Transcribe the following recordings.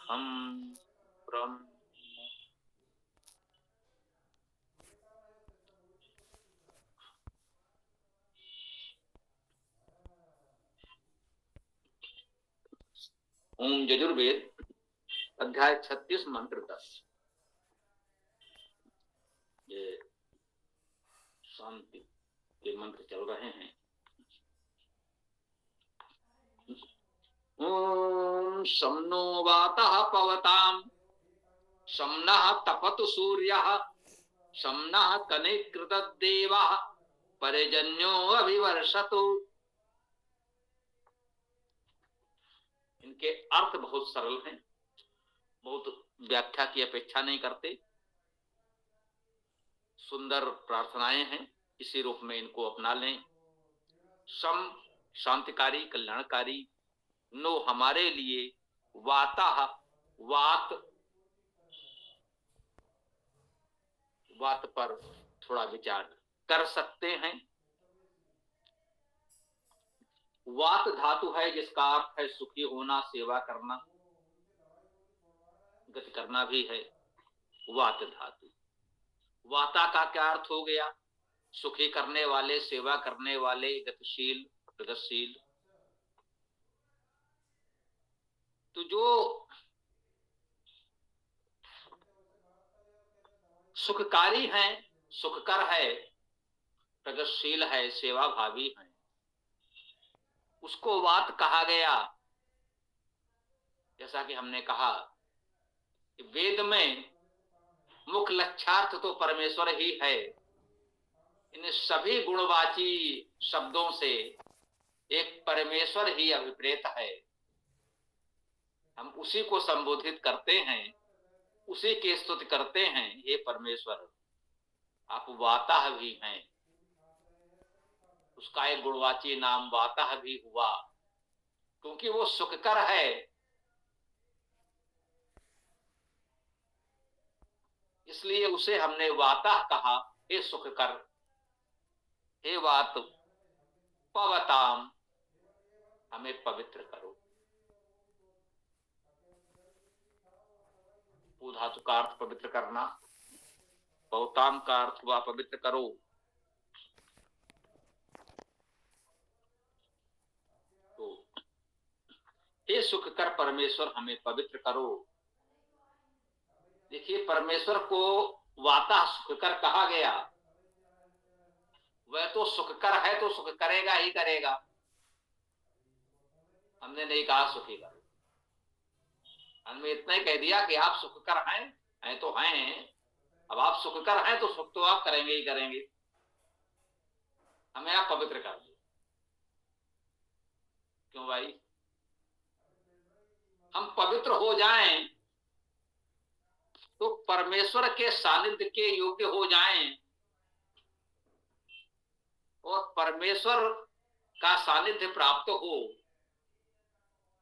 हम ब्रह्म ओम यजुर्वेद अध्याय 36 मंत्र 10। ये शांति के मंत्र चल रहे हैं। ओम शं नो वातः पवताम शं नः तपतु सूर्यः शं नः कनिकृत देवः पर्जन्यो अभिवर्षतु। इनके अर्थ बहुत सरल हैं, बहुत व्याख्या की अपेक्षा नहीं करते। सुंदर प्रार्थनाएं हैं, इसी रूप में इनको अपना लें। शम शांतिकारी कल्याणकारी, नो हमारे लिए, वाता वात वात पर थोड़ा विचार कर सकते हैं। वात धातु है जिसका अर्थ है सुखी होना, सेवा करना, गति करना भी है। वात धातु, वाता का क्या अर्थ हो गया? सुखी करने वाले, सेवा करने वाले, गतिशील, प्रगतिशील। तो जो सुखकारी है, सुखकर है, प्रगतिशील है, सेवा भावी है, उसको वात कहा गया। जैसा कि हमने कहा कि वेद में मुख्य लक्ष्यार्थ तो परमेश्वर ही है। इन सभी गुणवाची शब्दों से एक परमेश्वर ही अभिप्रेत है। हम उसी को संबोधित करते हैं, उसी की स्तुति करते हैं। हे परमेश्वर, आप वाताह भी हैं। उसका एक गुणवाची नाम वाताह भी हुआ, क्योंकि वो सुखकर है। इसलिए उसे हमने वाताह कहा। हे सुखकर, हे वात पवताम, हमें पवित्र करो। पू धातु का अर्थ पवित्र करना, पवताम का अर्थ हुआ पवित्र करो। तो हे सुखकर परमेश्वर, हमें पवित्र करो। देखिए, परमेश्वर को वाता सुखकर कहा गया। वह तो सुखकर है, तो सुख करेगा ही करेगा। हमने नहीं कहा सुखी करो, हमने इतना ही कह दिया कि आप सुखकर हैं तो हैं। अब आप सुखकर हैं तो सुख तो आप करेंगे ही करेंगे। हमें आप पवित्र कर दो। क्यों भाई? हम पवित्र हो जाएं तो परमेश्वर के सानिध्य के योग्य हो जाएं, और परमेश्वर का सानिध्य प्राप्त हो,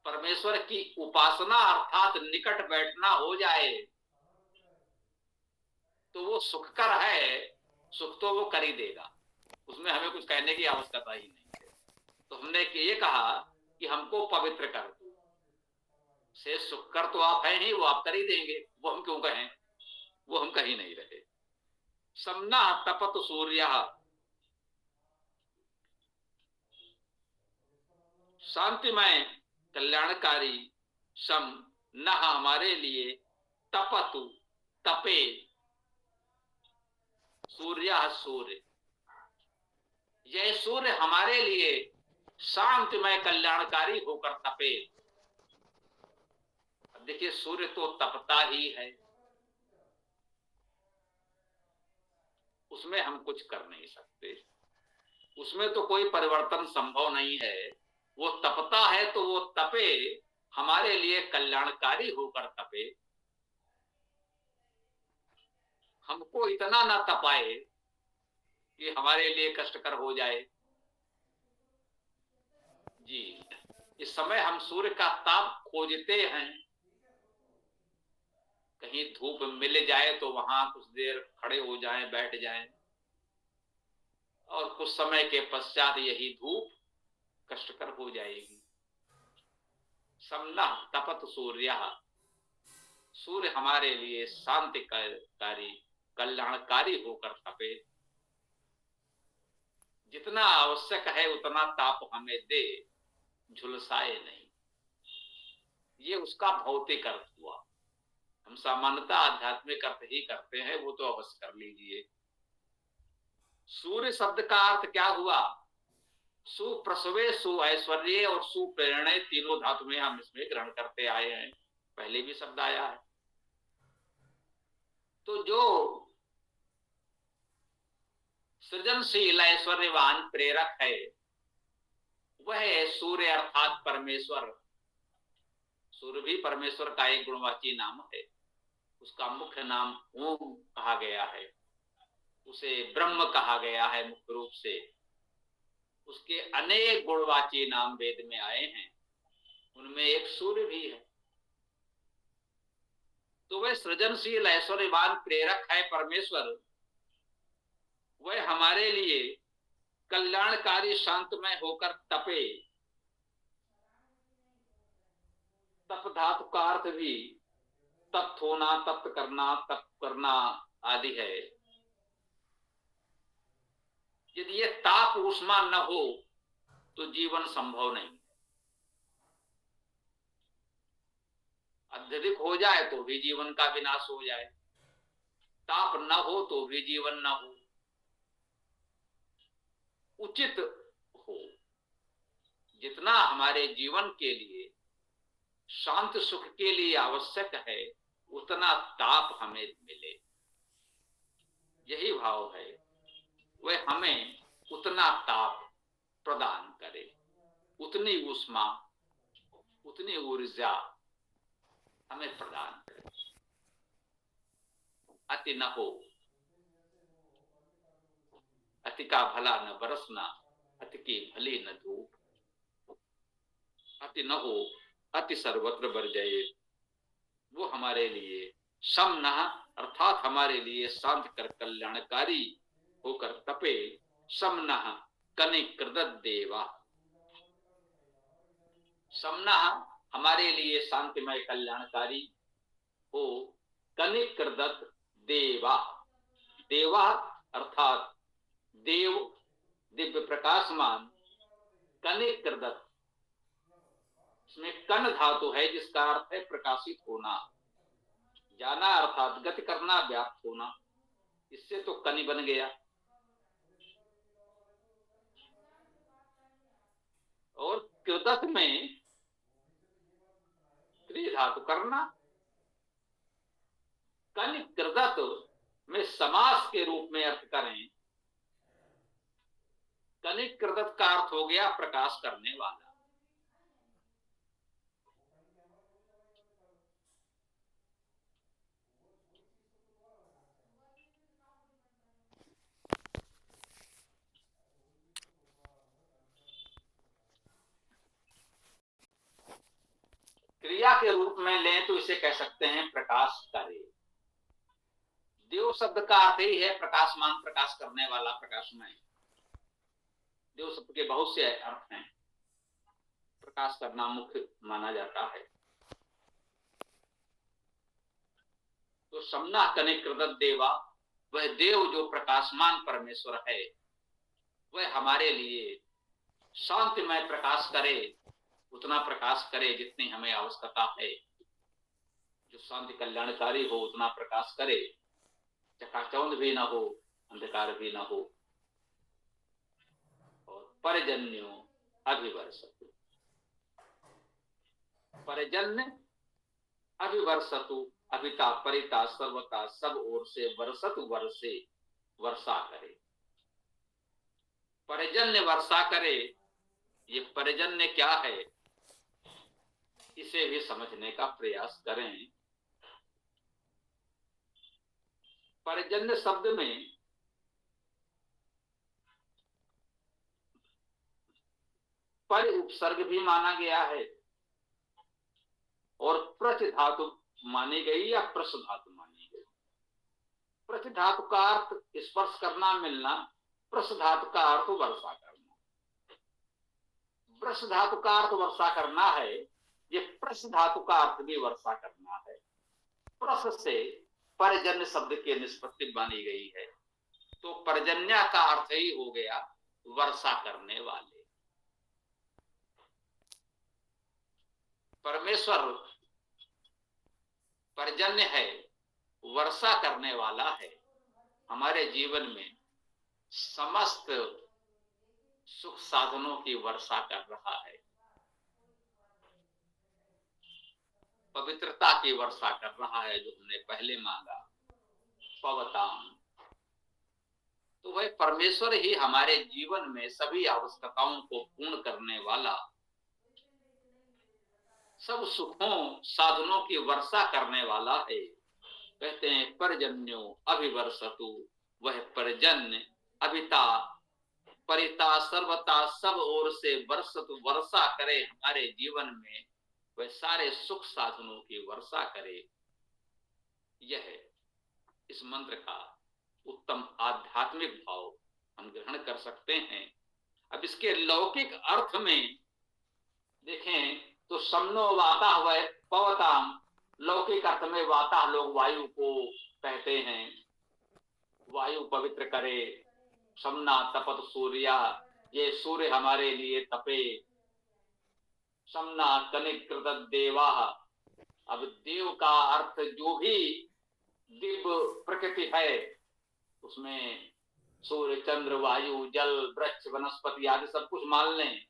परमेश्वर की उपासना अर्थात निकट बैठना हो जाए, तो वो सुखकर है। सुख तो वो कर ही देगा, उसमें हमें कुछ कहने की आवश्यकता ही नहीं है। तो हमने ये कहा कि हमको पवित्र कर दो। से सुखकर तो आप हैं ही, वो आप कर ही देंगे। वो हम क्यों कहें? वो हम कहीं नहीं रहे। समना तपत सूर्य, शांतिमय कल्याणकारी, सम न हमारे लिए, तपतु तपे, सूर्य सूर्य, यह सूर्य हमारे लिए शांतिमय कल्याणकारी होकर तपे। अब देखिए, सूर्य तो तपता ही है, उसमें हम कुछ कर नहीं सकते। उसमें तो कोई परिवर्तन संभव नहीं है। वो तपता है तो वो तपे, हमारे लिए कल्याणकारी होकर तपे। हमको इतना ना तपाए कि हमारे लिए कष्टकर हो जाए। जी, इस समय हम सूर्य का ताप खोजते हैं। कहीं धूप मिल जाए तो वहां कुछ देर खड़े हो जाएं, बैठ जाएं, और कुछ समय के पश्चात यही धूप कष्टकर हो जाएगी। समना तपत सूर्य, सूर्य हमारे लिए शांतिकारी कल्याणकारी होकर तपे, जितना आवश्यक है उतना ताप हमें दे, झुलसाए नहीं। ये उसका भौतिक अर्थ हुआ। हम सामान्यतः आध्यात्मिक अर्थ ही करते हैं, वो तो अवश्य कर लीजिए। सूर्य शब्द का अर्थ क्या हुआ? सुप्रसवे, सु ऐश्वर्य और सुप्रेरणे, तीनों धातु में हम इसमें ग्रहण करते आए हैं, पहले भी शब्द आया है। तो जो सृजनशील ऐश्वर्यवान प्रेरक है वह सूर्य अर्थात परमेश्वर। सूर्य भी परमेश्वर का एक गुणवाची नाम है। उसका मुख्य नाम ओम कहा गया है, उसे ब्रह्म कहा गया है मुख्य रूप से। उसके अनेक गुणवाची नाम वेद में आए हैं, उनमें एक सूर्य भी है। तो वह सृजनशील ऐश्वर्यवान प्रेरक है परमेश्वर। वह हमारे लिए कल्याणकारी शांतमय होकर तपे। तप धातु का अर्थ भी तप्त होना, तप्त करना, तप करना आदि है। यदि ये ताप ऊष्मा न हो तो जीवन संभव नहीं। अत्यधिक हो जाए तो भी जीवन का विनाश हो जाए, ताप न हो तो भी जीवन न हो। उचित हो, जितना हमारे जीवन के लिए शांत सुख के लिए आवश्यक है उतना ताप हमें मिले, यही भाव है। वह हमें उतना ताप प्रदान करे, उतनी ऊष्मा, उतनी ऊर्जा हमें प्रदान करे। अति न हो, अति का भला न बरसना, अति की भली न धूप। अति न हो, अति सर्वत्र बरजाए। वो हमारे लिए समना अर्थात हमारे लिए शांत कर कल्याणकारी होकर तपे। समना कनिकृत देवा, समना हमारे लिए शांतिमय कल्याणकारी हो। कनिकृत देवा, देवा अर्थात देव, दिव्य प्रकाशमान। कनिकृत, इसमें कन धातु है जिसका अर्थ है प्रकाशित होना, जाना अर्थात गति करना, व्याप्त होना। इससे तो कनि बन गया। और कृदत में क्रिय धातु करना। कनि कृदत में समास के रूप में अर्थ करें, कनि कृदत का अर्थ हो गया प्रकाश करने वाला। क्रिया के रूप में लें तो इसे कह सकते हैं प्रकाश करे। देव शब्द का अर्थ ही है प्रकाशमान, प्रकाश करने वाला, प्रकाशमय। देव शब्द के बहुत से अर्थ हैं, प्रकाश करना मुख्य माना जाता है। तो समना कनिकृत देवा, वह देव जो प्रकाशमान परमेश्वर है वह हमारे लिए शांतिमय प्रकाश करे, उतना प्रकाश करे जितनी हमें आवश्यकता है। जो शांति कल्याणकारी हो उतना प्रकाश करे, चकाचौंध भी ना हो, अंधकार भी ना हो। और परजन्यो अभिवर्षतु, परजन्य अभिवर्षतु, अभिता परिता सर्वता, सब ओर से वर्षतु, वर्षे वर्षा करे। परजन्य वर्षा करे। ये परजन्य क्या है इसे भी समझने का प्रयास करें। परजन्य शब्द में पर उपसर्ग भी माना गया है और प्रच धातु मानी गई या प्रस धातु मानी गई। प्रच धातु का अर्थ स्पर्श करना, मिलना। प्रस धातु का अर्थ वर्षा करना। प्रस धातु का अर्थ वर्षा करना है, ये प्रस धातु का अर्थ भी वर्षा करना है। प्रश्न से पर्जन्य शब्द की निष्पत्ति मानी गई है। तो पर्जन्य का अर्थ ही हो गया वर्षा करने वाले। परमेश्वर पर्जन्य है, वर्षा करने वाला है। हमारे जीवन में समस्त सुख साधनों की वर्षा कर रहा है, पवित्रता की वर्षा कर रहा है, जो हमने पहले मांगा, पवताम। तो वह परमेश्वर ही हमारे जीवन में सभी आवश्यकताओं को पूर्ण करने वाला, सब सुखों साधनों की वर्षा करने वाला है। कहते हैं पर्जन्यो अभिवर्षतु, वह पर्जन्य अभिता परिता सर्वता सब ओर से वर्षतु वर्षा करे हमारे जीवन में, वह सारे सुख साधनों की वर्षा करे। यह इस मंत्र का उत्तम आध्यात्मिक भाव हम ग्रहण कर सकते हैं। अब इसके लौकिक अर्थ में देखें तो सम्नो वाता हुआ पवताम, लौकिक अर्थ में वाता लोग वायु को कहते हैं, वायु पवित्र करे। सम्ना तपत सूर्या, ये सूर्य हमारे लिए तपे। सम्ना कनिकृत देवा, अब देव का अर्थ जो भी दिव्य प्रकृति है उसमें सूर्य चंद्र वायु जल वृक्ष वनस्पति आदि सब कुछ मान लें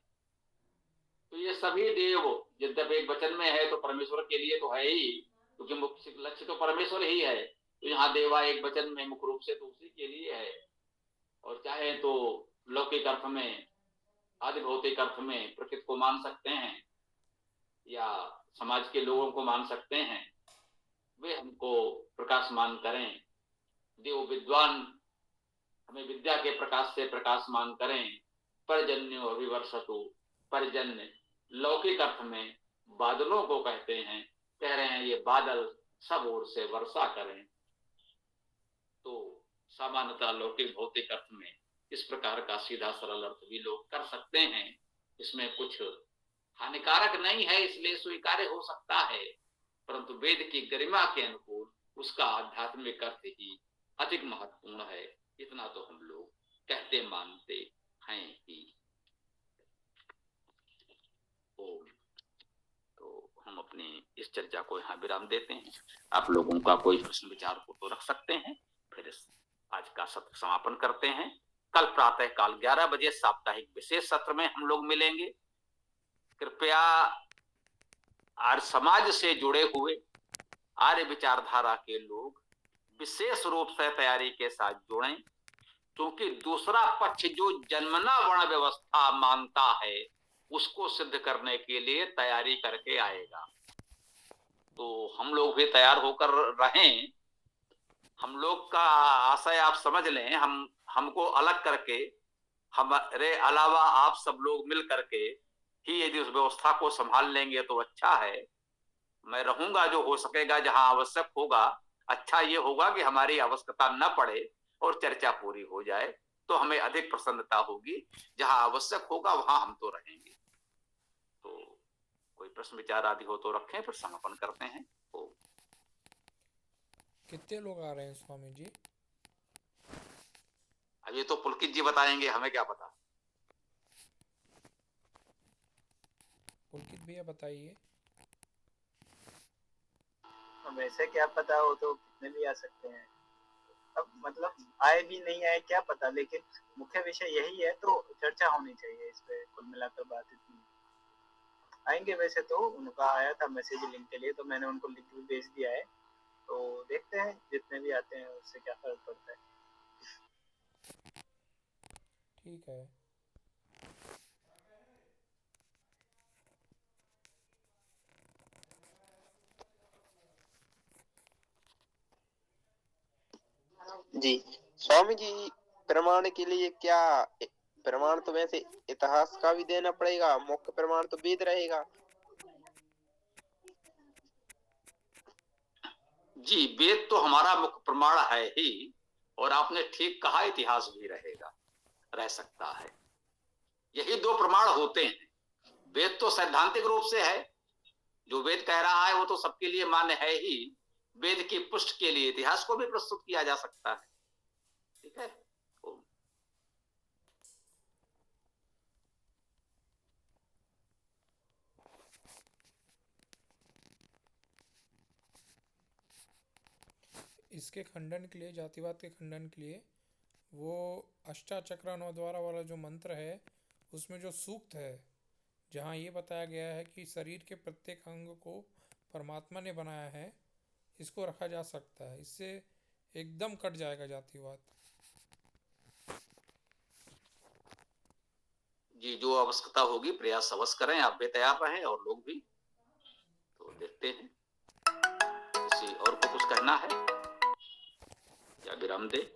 तो ये सभी देव, यद्यप एक वचन में है तो परमेश्वर के लिए तो है ही, क्योंकि मुख्य लक्ष्य तो परमेश्वर ही है। तो यहाँ देवा एक वचन में मुख्य रूप से तो उसी के लिए है। और चाहे तो लौकिक अर्थ में, आदि भौतिक अर्थ में प्रकृति को मान सकते हैं या समाज के लोगों को मान सकते हैं, वे हमको प्रकाशमान करें। देव विद्वान हमें विद्या के प्रकाश से प्रकाशमान करें। पर्जन्यो अभिवर्षतु, पर्जन्य लौकिक अर्थ में बादलों को कहते हैं, कह रहे हैं ये बादल सब ओर से वर्षा करें। तो सामान्यतः लौकिक भौतिक अर्थ में इस प्रकार का सीधा सरल अर्थ भी लोग कर सकते हैं, इसमें कुछ हानिकारक नहीं है, इसलिए स्वीकार्य हो सकता है। परंतु वेद की गरिमा के अनुकूल उसका आध्यात्मिक अर्थ ही अधिक महत्वपूर्ण है, इतना तो हम लोग कहते मानते हैं ही। तो हम अपनी इस चर्चा को यहाँ विराम देते हैं। आप लोगों का कोई प्रश्न विचार हो तो रख सकते हैं, फिर आज का सत्र समापन करते हैं। कल प्रातः काल 11 बजे साप्ताहिक विशेष सत्र में हम लोग मिलेंगे। कृपया आर्य समाज से जुड़े हुए आर्य विचारधारा के लोग विशेष रूप से तैयारी के साथ जुड़ें, क्योंकि दूसरा पक्ष जो जन्मना वर्ण व्यवस्था मानता है उसको सिद्ध करने के लिए तैयारी करके आएगा। तो हम लोग भी तैयार होकर रहें। हम लोग का आशय आप समझ लें, हमको अलग करके, हमारे अलावा आप सब लोग मिल करके ही यदि उस व्यवस्था को संभाल लेंगे तो अच्छा है। मैं रहूंगा जो हो सकेगा, जहां आवश्यक होगा। अच्छा ये होगा कि हमारी आवश्यकता न पड़े और चर्चा पूरी हो जाए, तो हमें अधिक प्रसन्नता होगी। जहां आवश्यक होगा वहां हम तो रहेंगे। तो कोई प्रश्न विचार आदि हो तो रखें, फिर समापन करते हैं। तो कितने लोग आ रहे हैं स्वामी जी? अब ये तो पुलकित जी बताएंगे, हमें क्या पता। पुलकित भैया बताइए। वैसे क्या पता, हो तो कितने भी आ सकते हैं। अब मतलब आए भी नहीं आए क्या पता, लेकिन मुख्य विषय यही है, तो चर्चा होनी चाहिए इस पे। कुल मिलाकर बात इतनी। आएंगे वैसे तो, उनका आया था मैसेज लिंक के लिए, तो मैंने उनको लिंक भी भेज दिया है। तो देखते हैं जितने भी आते हैं उससे क्या फर्क पड़ता है। ठीक है। जी स्वामी जी, प्रमाण के लिए क्या प्रमाण? तो वैसे इतिहास का भी देना पड़ेगा, मुख्य प्रमाण तो वेद रहेगा। जी, वेद तो हमारा मुख्य प्रमाण है ही, और आपने ठीक कहा, इतिहास भी रहेगा, रह सकता है। यही दो प्रमाण होते हैं। वेद तो सैद्धांतिक रूप से है, जो वेद कह रहा है वो तो सबके लिए मान्य है ही। वेद की पुष्टि के लिए इतिहास को भी प्रस्तुत किया जा सकता है। ठीक है। इसके खंडन के लिए, जातिवाद के खंडन के लिए, वो अष्टाचक्र नवद्वारा वाला जो मंत्र है उसमें जो सूक्त है, जहाँ ये बताया गया है कि शरीर के प्रत्येक अंग को परमात्मा ने बनाया है, इसको रखा जा सकता है। इससे एकदम कट जाएगा जातिवाद। जी, जो आवश्यकता होगी प्रयास अवश्य करें, आप भी तैयार रहें और लोग भी। तो देखते हैं किसी और को कुछ कहना है या विराम दे।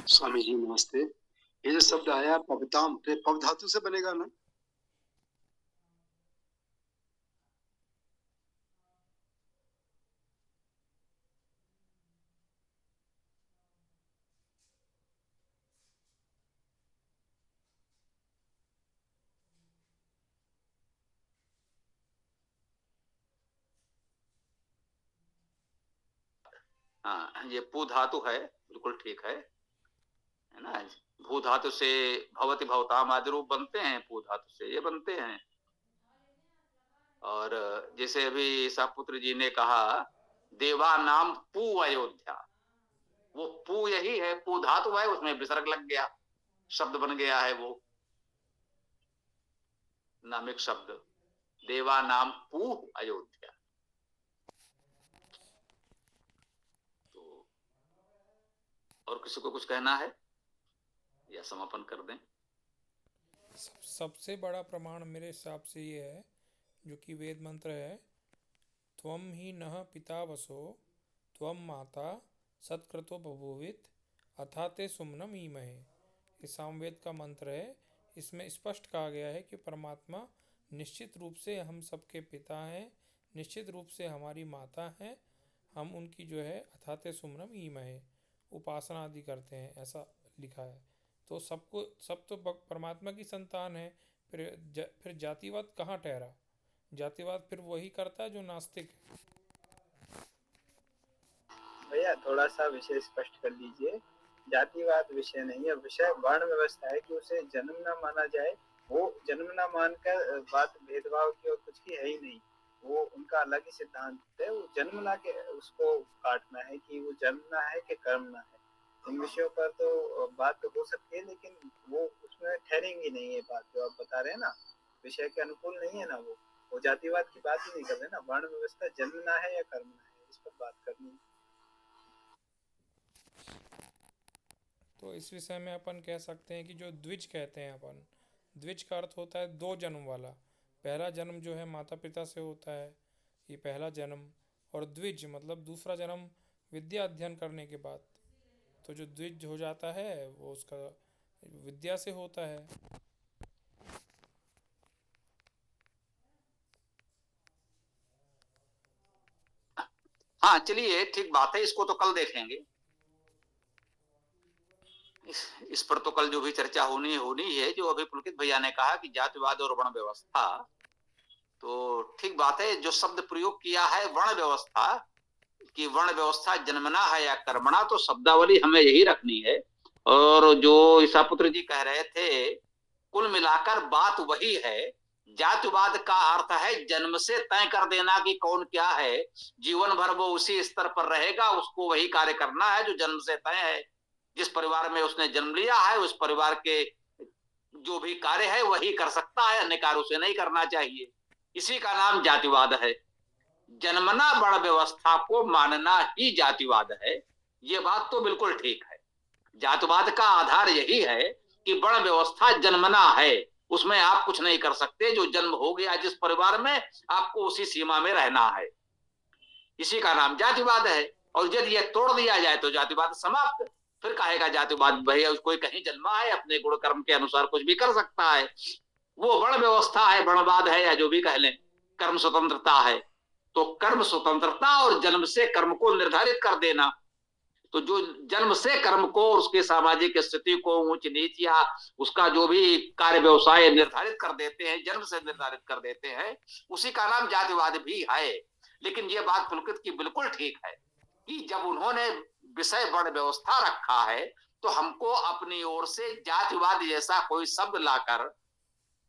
स्वामी जी नमस्ते। ये जो शब्द आया पवताम, पव धातु से बनेगा ना? हाँ, ये पू धातु है, बिल्कुल ठीक है ना। भू धातु से भवति भवताम आदि रूप बनते हैं, पू धातु से ये बनते हैं। और जैसे अभी ईसापुत्र जी ने कहा देवा नाम पू अयोध्या, वो पू यही है, पू धातु है, उसमें विसर्ग लग गया, शब्द बन गया है वो नामिक शब्द, देवा नाम पू अयोध्या। तो और किसी को कुछ कहना है या समापन कर दें? सबसे बड़ा प्रमाण मेरे हिसाब से ये है, जो कि वेद मंत्र है, त्वम ही नः पिता वसो त्वम माता सत्क्रतो बभूवित अथा ते सुमनम ईमहे। ये सामवेद का मंत्र है। इसमें स्पष्ट कहा गया है कि परमात्मा निश्चित रूप से हम सबके पिता हैं, निश्चित रूप से हमारी माता हैं, हम उनकी जो है अथाते सुमनम ईमहे उपासना आदि करते हैं, ऐसा लिखा है। तो सब तो परमात्मा की संतान है। फिर जातिवाद कहाँ ठहरा? जातिवाद फिर वही करता है जो नास्तिक है। भैया थोड़ा सा विषय स्पष्ट कर लीजिए। जातिवाद विषय नहीं है, विषय वर्ण व्यवस्था है कि उसे जन्म ना माना जाए। वो जन्म ना मानकर बात भेदभाव की और कुछ की है ही नहीं, वो उनका अलग ही सिद्धांत है। वो जन्म ना के उसको काटना है कि वो जन्मना है कि कर्मना है, इन विषयों पर तो बात तो हो सकती है, लेकिन वो उसमें ठहरेंगी नहीं। ये बात जो आप बता रहे हैं ना, विषय के अनुकूल नहीं है ना। वो जातिवाद की बात ही नहीं कर रहे ना। वर्ण व्यवस्था जन्मना है या कर्मना है, इस पर बात करनी है। तो इस विषय में अपन कह सकते हैं कि जो द्विज कहते हैं अपन, द्विज का अर्थ होता है दो जन्म वाला। पहला जन्म जो है माता पिता से होता है, ये पहला जन्म, और द्विज मतलब दूसरा जन्म विद्या अध्ययन करने के बाद। तो जो द्विज हो जाता है वो उसका विद्या से होता है। हाँ चलिए, ठीक बात है, इसको तो कल देखेंगे। इस पर तो कल जो भी चर्चा होनी है। जो अभी पुलकित भैया ने कहा कि जातिवाद और वर्ण व्यवस्था, तो ठीक बात है। जो शब्द प्रयोग किया है वर्ण व्यवस्था, कि वर्ण व्यवस्था जन्मना है या कर्मणा, तो शब्दावली हमें यही रखनी है। और जो ईसापुत्र जी कह रहे थे, कुल मिलाकर बात वही है। जातिवाद का अर्थ है जन्म से तय कर देना कि कौन क्या है, जीवन भर वो उसी स्तर पर रहेगा, उसको वही कार्य करना है जो जन्म से तय है। जिस परिवार में उसने जन्म लिया है उस परिवार के जो भी कार्य है वही कर सकता है, अन्य कार्य उसे नहीं करना चाहिए। इसी का नाम जातिवाद है। जन्मना वर्ण व्यवस्था को मानना ही जातिवाद है। ये बात तो बिल्कुल ठीक है। जातिवाद का आधार यही है कि वर्ण व्यवस्था जन्मना है, उसमें आप कुछ नहीं कर सकते। जो जन्म हो गया जिस परिवार में, आपको उसी सीमा में रहना है, इसी का नाम जातिवाद है। और यदि यह तोड़ दिया जाए तो जातिवाद समाप्त। फिर कहेगा जातिवाद भैया कोई कहीं जन्मा है, अपने गुण कर्म के अनुसार कुछ भी कर सकता है। वो वर्ण व्यवस्था है, वर्णवाद है, या जो भी कह लें, कर्म स्वतंत्रता है। तो कर्म स्वतंत्रता और जन्म से कर्म को निर्धारित कर देना, तो जो जन्म से कर्म को और उसके सामाजिक स्थिति को ऊंच नीच या उसका जो भी कार्य व्यवसाय निर्धारित कर देते हैं, जन्म से निर्धारित कर देते हैं, उसी का नाम जातिवाद भी है। लेकिन ये बात पुलकित की बिल्कुल ठीक है कि जब उन्होंने विषय वर्ण व्यवस्था रखा है तो हमको अपनी ओर से जातिवाद जैसा कोई शब्द लाकर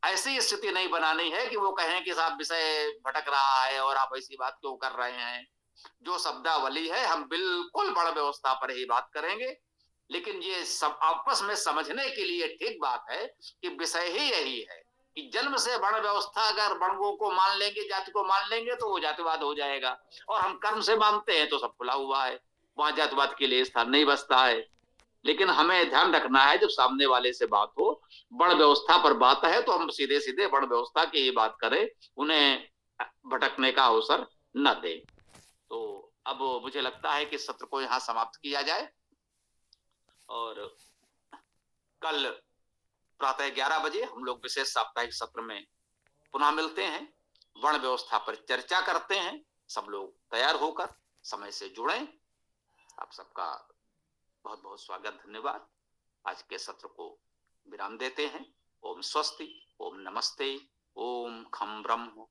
ऐसी स्थिति नहीं बनानी है कि वो कहें कि साहब विषय भटक रहा है और आप ऐसी बात क्यों कर रहे हैं। जो शब्दावली है हम बिल्कुल वर्ण व्यवस्था पर ही बात करेंगे, लेकिन ये सब आपस में समझने के लिए ठीक बात है कि विषय ही यही है कि जन्म से वर्ण व्यवस्था अगर वर्णों को मान लेंगे, जाति को मान लेंगे तो वो जातिवाद हो जाएगा, और हम कर्म से मानते हैं तो सब खुला हुआ है, वहां जातिवाद के लिए स्थान नहीं बचता है। लेकिन हमें ध्यान रखना है जब सामने वाले से बात हो, वर्ण व्यवस्था पर बात है तो हम सीधे सीधे वर्ण व्यवस्था की ही बात करें, उन्हें भटकने का अवसर न दें। तो अब मुझे लगता है कि सत्र को यहाँ समाप्त किया जाए और कल प्रातः 11 बजे हम लोग विशेष साप्ताहिक सत्र में पुनः मिलते हैं, वर्ण व्यवस्था पर चर्चा करते हैं। सब लोग तैयार होकर समय से जुड़ें। आप सबका बहुत बहुत स्वागत, धन्यवाद। आज के सत्र को विराम देते हैं। ओम स्वस्ति, ओम नमस्ते, ओम खम ब्रह्म।